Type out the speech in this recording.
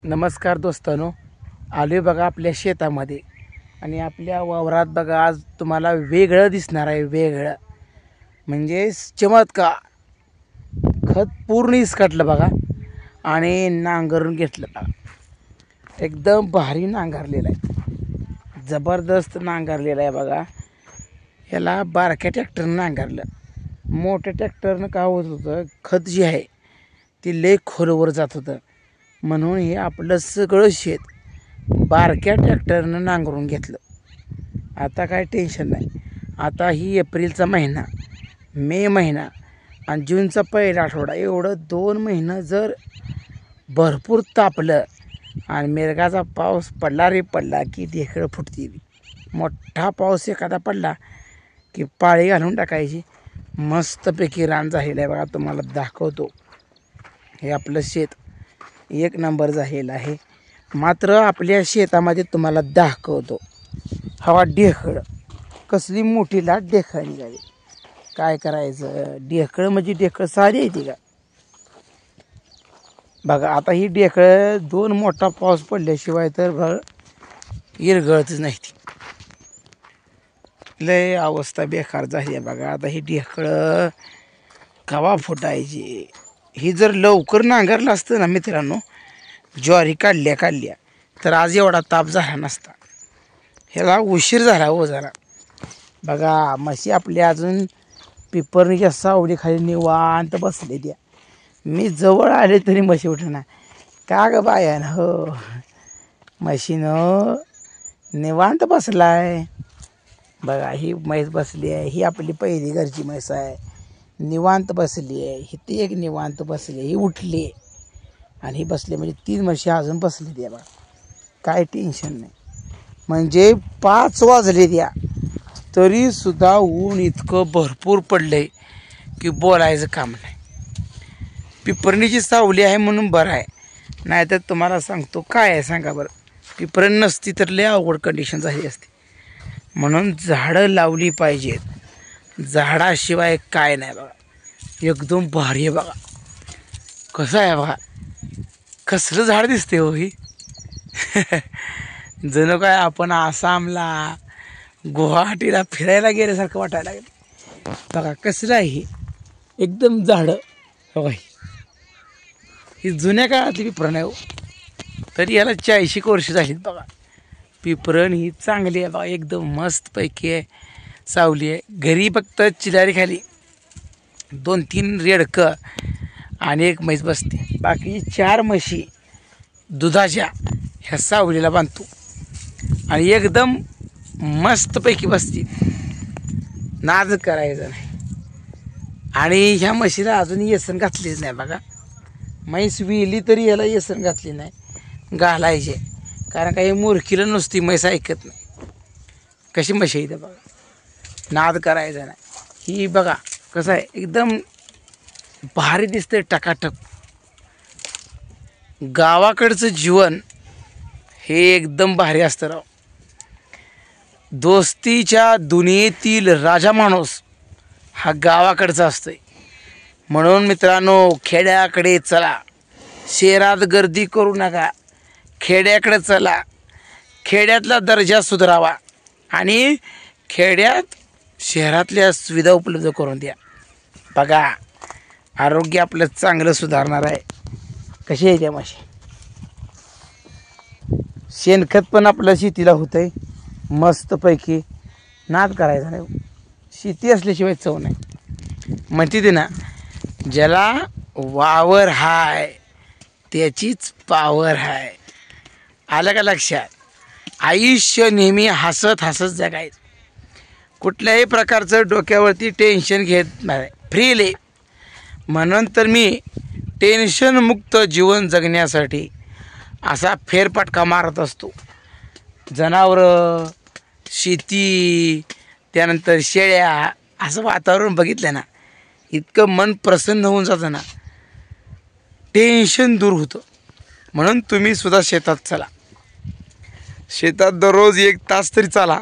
नमस्कार दोस्तांनो, आलोय बघा आपल्या शेतामध्ये आणि आपल्या वावरात बघा आज तुम्हाला वेगळं दिसणार आहे. वेगळं म्हणजे चमत्कार. खत पूर्ण इसकटलं बघा आणि नांगरून घेतलं बघा. एकदम भारी नांगरलेलं आहे, जबरदस्त नांगरलेलं आहे बघा. याला बारक्या ट्रॅक्टरनं नांगरलं. मोठ्या ट्रॅक्टरनं का होत होतं, खत जे आहे ते लय खोलवर जात होतं. म्हणून हे आपलं सगळं शेत बारक्या ट्रॅक्टरनं नांगरून घेतलं. आता काय टेन्शन नाही. आता ही एप्रिलचा महिना, मे महिना आणि जूनचा पहिला आठवडा, एवढं 2 महिनं जर भरपूर तापलं आणि मिरगाचा पाऊस पडला रे पडला की ढेकळं फुटती. मोठा पाऊस एखादा पडला की पाळी घालून टाकायची. मस्तपैकी रान झालेलं आहे बघा. तुम्हाला दाखवतो. हे आपलं शेत एक नंबर झालेला आहे. मात्र आपल्या शेतामध्ये तुम्हाला दाखवतो, हवा ढेकळं कसली मोठी लाट ढेकळं निघाली. काय करायचं, ढेकळं म्हणजे ढेकळं साधी येते का बघा. आता ही ढेकळं 2 मोठा पाऊस पडल्याशिवाय तर इरगळतच नाही. ती लय अवस्था बेकार झाली आहे बघा. आता ही ढेकळं कवा फुटायची. ही जर लवकर नांगरलं असतं ना मित्रांनो, ज्वारी काढल्या तर आज एवढा ताप झाला नसता. ह्याला उशीर झाला हो जरा. बघा म्हशी आपल्या अजून पिपरणीच्या सावलीखाली निवांत बसले द्या. मी जवळ आले तरी म्हशी उठना. का ग बाया ना, हो म्हशीनं निवांत बसलाय बघा. ही म्हैस बसली आहे, ही आपली पहिली घरची म्हैस आहे. निवांत बसली आहे. ही ती एक निवांत बसली, ही उठली आणि ही बसली. म्हणजे 3 म्हशी अजून बसली द्या बघा. काय टेन्शन नाही. म्हणजे 5 वाजले द्या तरी सुद्धा ऊन इतकं भरपूर पडलंय की बोलायचं काम नाही. पिपरणीची सावली आहे म्हणून बरं आहे, नाहीतर तुम्हाला सांगतो काय आहे सांगा बरं. पिपरण नसती तर लय अवघड कंडिशन झाली असती. म्हणून झाडं लावली पाहिजेत. झाडाशिवाय काय नाही बघा. एकदम भारी आहे बघा. कसं आहे बघा, कसलं झाड दिसते हो ही. जणू काय आपण आसामला गुवाहाटीला फिरायला गेल्यासारखं वाटायला लागलं बघा. कसलं आहे ही एकदम झाडं बघा. ही जुन्या काळातली पिपरण आहे हो, तरी याला 40 वर्ष झालीत बघा. पिपरण ही चांगली आहे बघा, एकदम मस्तपैकी आहे. सावली आहे. घरी फक्त चिलारी खाली 2-3 रेडकं आणि एक म्हैस बसते. बाकी 4 म्हशी दुधाच्या ह्या सावलीला बांधतो आणि एकदम मस्तपैकी बसते. नाद करायचं नाही. आणि ह्या म्हशीला अजून येसन घातलीच नाही बघा. म्हैस विली तरी याला येसन घातली नाही, घालायचे. कारण काही मूर्खीला नुसती म्हैस ऐकत नाही. कशी म्हशी इथं बघा. नाद करायचा नाही. ही बघा कसं आहे, एकदम भारी दिसतंय टकाटक. गावाकडचं जीवन हे एकदम भारी असतं राव. दोस्तीच्या दुनियेतील राजा माणूस हा गावाकडचा असतोय. म्हणून मित्रांनो, खेड्याकडे चला. शहरात गर्दी करू नका, खेड्याकडे चला. खेड्यातला दर्जा सुधारावा आणि खेड्यात शहरातल्या सुविधा उपलब्ध करून द्या. बघा आरोग्य आपलं चांगलं सुधारणार आहे. कशी आहे त्या म्हशी. शेणखत पण आपल्या शेतीला होतं आहे मस्तपैकी. नाद करायचा नाही. शेती असल्याशिवाय चव नाही. म्हणते ते ना, ज्याला वावर हाय त्याचीच पावर हाय. आलं का लक्षात. आयुष्य नेहमी हसत हसत जगायचं. कुठल्याही प्रकारचं डोक्यावरती टेन्शन घेत नाही, फ्रीली. म्हणून तर मी टेन्शनमुक्त जीवन जगण्यासाठी असा फेरफटका मारत असतो. जनावरं, शेती, त्यानंतर शेळ्या, असं वातावरण बघितलं ना इतकं मन प्रसन्न होऊन जातं ना, टेन्शन दूर होतं. म्हणून तुम्ही सुद्धा शेतात चला. शेतात दररोज 1 तास तरी चाला.